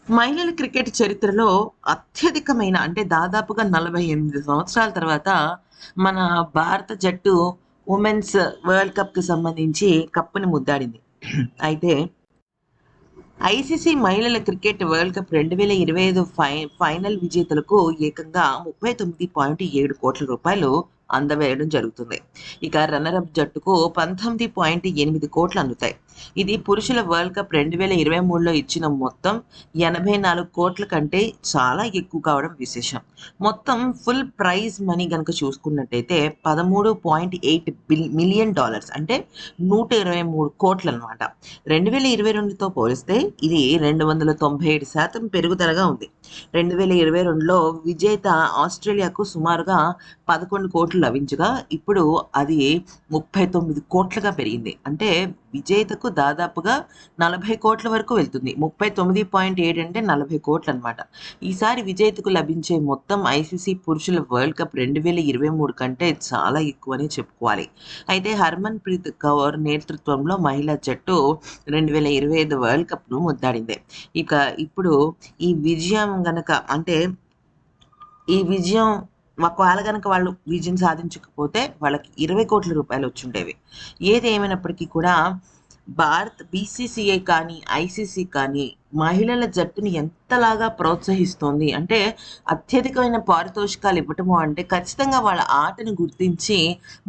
మహిళల క్రికెట్ చరిత్రలో అత్యధికమైన అంటే దాదాపుగా 48 సంవత్సరాల తర్వాత మన భారత జట్టు ఉమెన్స్ వరల్డ్ కప్‌కి సంబంధించి కప్పుని ముద్దాడింది. అయితే ఐసీసీ మహిళల క్రికెట్ వరల్డ్ కప్ 2025 ఫైనల్ విజేతలకు ఏకంగా రూ. 39.7 కోట్ల అందవేయడం జరుగుతుంది. ఇక రన్నరప్ జట్టుకు 19.8 కోట్లు అందుతాయి. ఇది పురుషుల వరల్డ్ కప్ 2023లో ఇచ్చిన మొత్తం 84 కోట్ల కంటే చాలా ఎక్కువ కావడం విశేషం. మొత్తం ఫుల్ ప్రైజ్ మనీ గనక చూసుకున్నట్టయితే $13.8 మిలియన్ అంటే 123 కోట్లనమాట. 2022తో పోలిస్తే ఇది 297% పెరుగుదలగా ఉంది. 2022లో విజేత ఆస్ట్రేలియాకు సుమారుగా 11 కోట్లు లభించగా, ఇప్పుడు అది 39 కోట్లుగా పెరిగింది. అంటే విజేతకు దాదాపుగా 40 కోట్ల వరకు వెళ్తుంది. 39.7 అంటే 40 కోట్లనమాట. ఈసారి విజేతకు లభించే మొత్తం ఐసీసీ పురుషుల వరల్డ్ కప్ 2023 కంటే చాలా ఎక్కువనే చెప్పుకోవాలి. అయితే హర్మన్ ప్రీత్ కౌర్ నేతృత్వంలో మహిళా జట్టు 2025 వరల్డ్ కప్‌ను ముద్దాడింది. ఇక ఇప్పుడు ఈ విజయం గనక అంటే ఈ విజయం ఒకవేళ గనక వాళ్ళు విజయం సాధించకపోతే వాళ్ళకి 20 కోట్ల రూపాయలు వచ్చుండేవి. ఏది ఏమైనప్పటికీ కూడా బీసీసీఐ కానీ, ఐసీసీ కానీ మహిళల జట్టుని ఎంతలాగా ప్రోత్సహిస్తోంది అంటే అత్యధికమైన పారితోషికాలు ఇవ్వటము అంటే ఖచ్చితంగా వాళ్ళ ఆటను గుర్తించి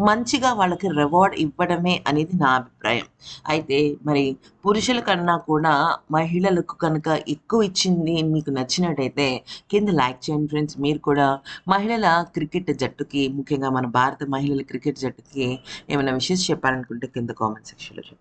మంచిగా వాళ్ళకి రివార్డ్ ఇవ్వడమే అనేది నా అభిప్రాయం. అయితే మరి పురుషుల కన్నా కూడా మహిళలకు కనుక ఎక్కువ ఇచ్చింది మీకు నచ్చినట్టయితే కింద లైక్ చేయండి ఫ్రెండ్స్. మీరు కూడా మహిళల క్రికెట్ జట్టుకి ముఖ్యంగా మన భారత మహిళల క్రికెట్ జట్టుకి ఏమైనా విషెస్ చెప్పాలనుకుంటే కింద కామెంట్ సెక్షన్‌లో చెప్పండి.